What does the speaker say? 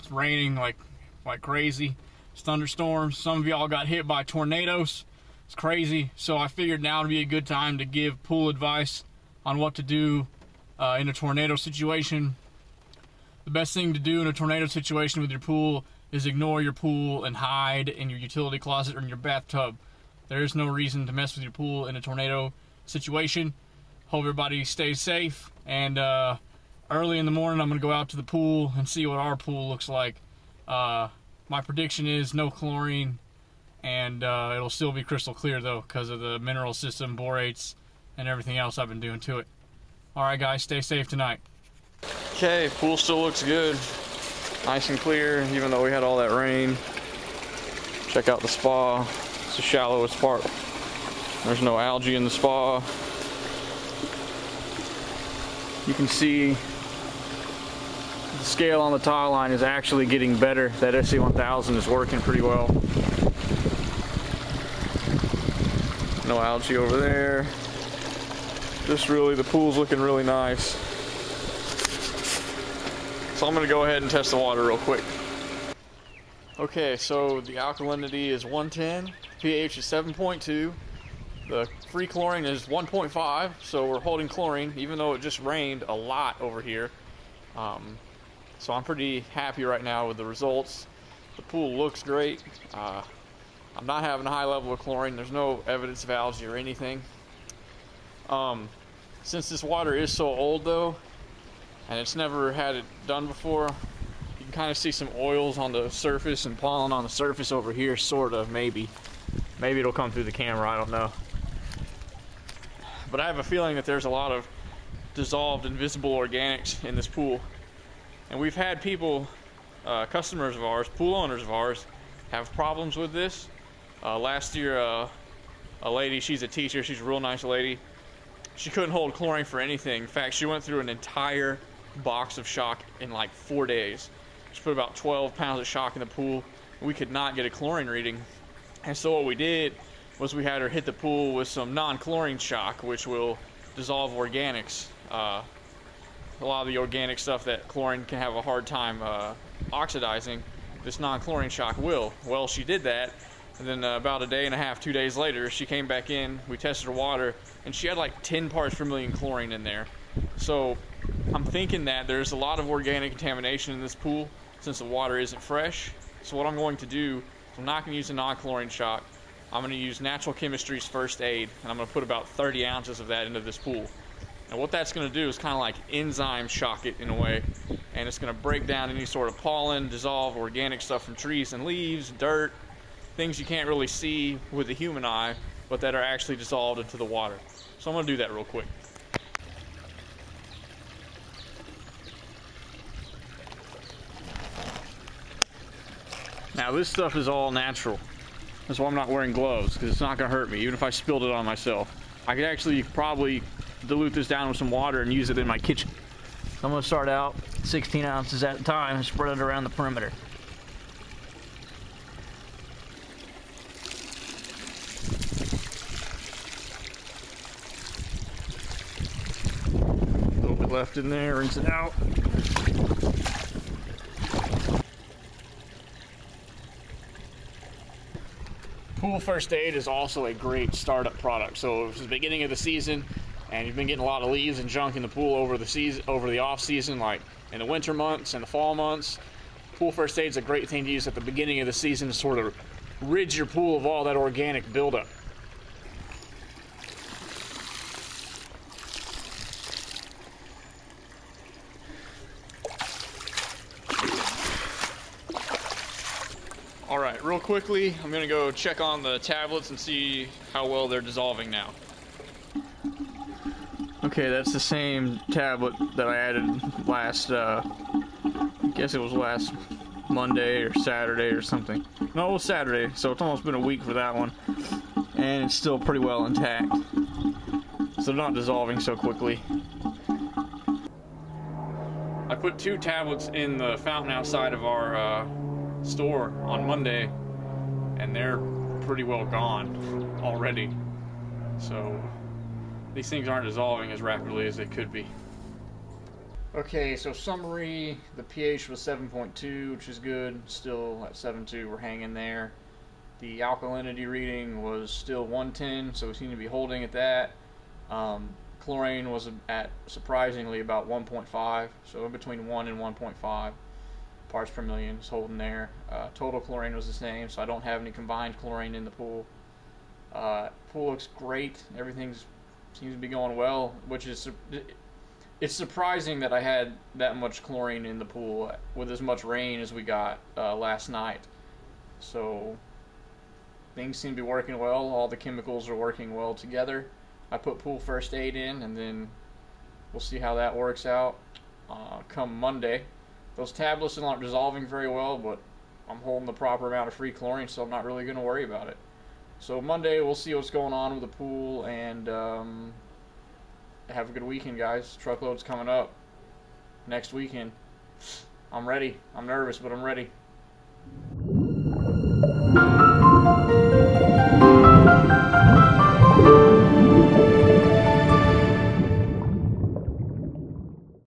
It's raining like crazy. It's thunderstorms. Some of y'all got hit by tornadoes. It's crazy. So I figured now would be a good time to give pool advice on what to do in a tornado situation. The best thing to do in a tornado situation with your pool is ignore your pool and hide in your utility closet or in your bathtub. There is no reason to mess with your pool in a tornado situation. Hope everybody stays safe, and early in the morning I'm going to go out to the pool and see what our pool looks like. My prediction is no chlorine, and it'll still be crystal clear though because of the mineral system, borates, and everything else I've been doing to it. Alright guys, stay safe tonight. Okay, pool still looks good. Nice and clear, even though we had all that rain. Check out the spa. It's the shallowest part. There's no algae in the spa. You can see the scale on the tile line is actually getting better. That SC1000 is working pretty well. No algae over there. Just really, the pool's looking really nice. So I'm gonna go ahead and test the water real quick. Okay, so the alkalinity is 110, pH is 7.2, the free chlorine is 1.5, so we're holding chlorine, even though it just rained a lot over here. So I'm pretty happy right now with the results. The pool looks great. I'm not having a high level of chlorine. There's no evidence of algae or anything. Since this water is so old though, and it's never had it done before, you can kind of see some oils on the surface and pollen on the surface over here, sort of, maybe. Maybe it'll come through the camera, I don't know. But I have a feeling that there's a lot of dissolved invisible organics in this pool. And we've had people, customers of ours, pool owners of ours, have problems with this. Last year, a lady, she's a teacher, she's a real nice lady. She couldn't hold chlorine for anything. In fact, she went through an entire box of shock in like 4 days. She put about 12 pounds of shock in the pool. We could not get a chlorine reading. And so what we did was we had her hit the pool with some non-chlorine shock, which will dissolve organics. A lot of the organic stuff that chlorine can have a hard time oxidizing, this non-chlorine shock will. Well, she did that, and then about a day and a half, 2 days later, she came back in, we tested her water, and she had like 10 parts per million chlorine in there. So I'm thinking that there's a lot of organic contamination in this pool since the water isn't fresh. So what I'm going to do is I'm not going to use a non-chlorine shock. I'm going to use Natural Chemistry's First Aid, and I'm going to put about 30 ounces of that into this pool. And what that's going to do is kind of like enzyme shock it in a way, and it's going to break down any sort of pollen, dissolve organic stuff from trees and leaves, dirt, things you can't really see with the human eye, but that are actually dissolved into the water. So I'm going to do that real quick. Now this stuff is all natural. That's why I'm not wearing gloves, because it's not going to hurt me, even if I spilled it on myself. I could actually probably dilute this down with some water and use it in my kitchen. I'm going to start out 16 ounces at a time and spread it around the perimeter. A little bit left in there, rinse it out. Pool First Aid is also a great startup product. So if it's the beginning of the season and you've been getting a lot of leaves and junk in the pool over the off season, like in the winter months and the fall months, Pool First Aid is a great thing to use at the beginning of the season to sort of rid your pool of all that organic buildup. Alright, real quickly, I'm going to go check on the tablets and see how well they're dissolving now. Okay, that's the same tablet that I added last, I guess it was last Monday or Saturday or something. No, it was Saturday, so it's almost been a week for that one. And it's still pretty well intact. So they're not dissolving so quickly. I put 2 tablets in the fountain outside of our store on Monday, and they're pretty well gone already. So these things aren't dissolving as rapidly as they could be. Okay, so summary, the pH was 7.2, which is good. Still at 7.2, we're hanging there. The alkalinity reading was still 110, so we seem to be holding at that. Chlorine was at, surprisingly, about 1.5, so in between 1 and 1.5 parts per million is holding there. Total chlorine was the same, so I don't have any combined chlorine in the pool. Pool looks great. Everything seems to be going well, which is it's surprising that I had that much chlorine in the pool with as much rain as we got last night. So things seem to be working well. All the chemicals are working well together. I put pool first aid in, and then we'll see how that works out come Monday. Those tablets aren't dissolving very well, but I'm holding the proper amount of free chlorine, so I'm not really going to worry about it. So Monday we'll see what's going on with the pool, and have a good weekend, guys. Truckload's coming up next weekend. I'm ready. I'm nervous, but I'm ready.